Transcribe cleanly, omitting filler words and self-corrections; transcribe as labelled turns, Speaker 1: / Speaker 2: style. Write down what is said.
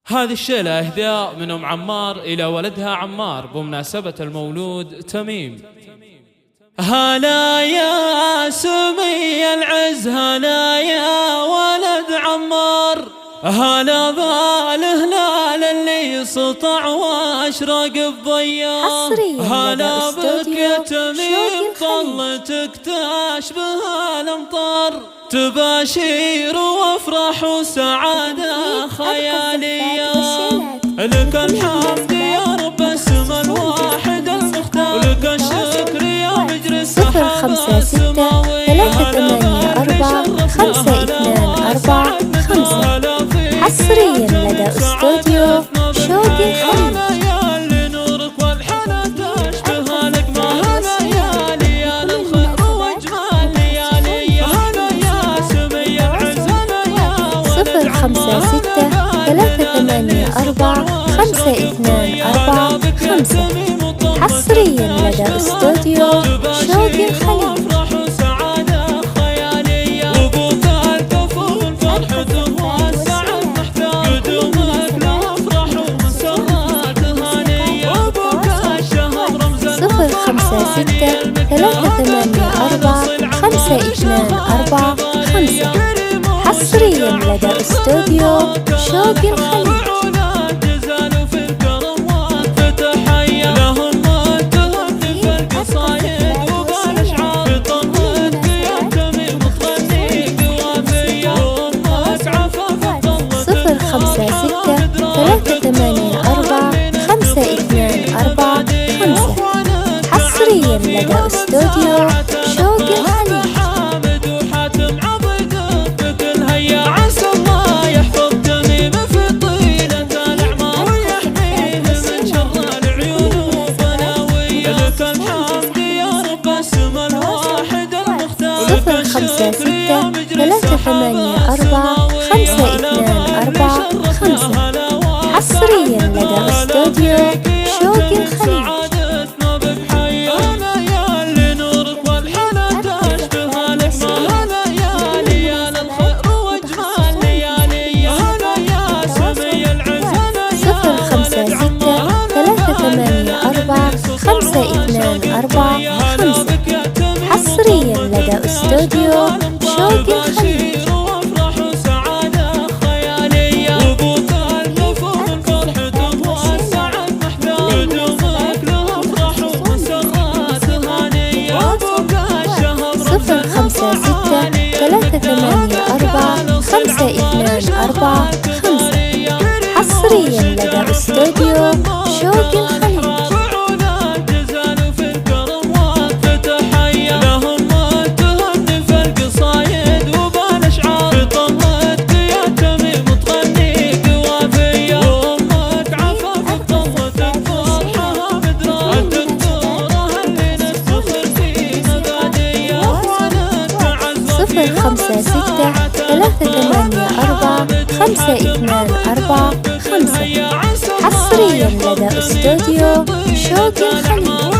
Speaker 1: هذه الشيلة إهداء من أم عمار إلى ولدها عمار بمناسبة المولود تميم. هلا يا سمي العز، هلا يا ولد عمار، هلا بالهلال اللي سطع واشرق بضياء، هلا بك يا تميم طلتك تشبه الامطار، تباشير وافرح وسعادة خيالية، لك الحمد يا رب اسم الواحد المختار، ولك الشكر يا مجري السحاب السماوي،
Speaker 2: 056-384-525 حصريا لدى استوديو شوق الخليج. خمسة ستة 384-525 حصريا لدى استوديو شوق الخليج. صفر خمسة ستة 384-525 حصريا لدى استوديو شوق الخليج. صفر خمسة ستة 384-525 حصريا لدى استوديو شوق الخليج. صفر خمسة ستة 384-525 حصريا لدى استوديو شوق الخليج. صفر خمسة ستة 384-525 حصريا لدى استوديو شوق الخليج. صفر خمسة ستة 384-525 حصريا لدى استوديو شوق الخليج. صفر خمسة ستة 384-525 حصريا لدى استوديو شوق الخليج.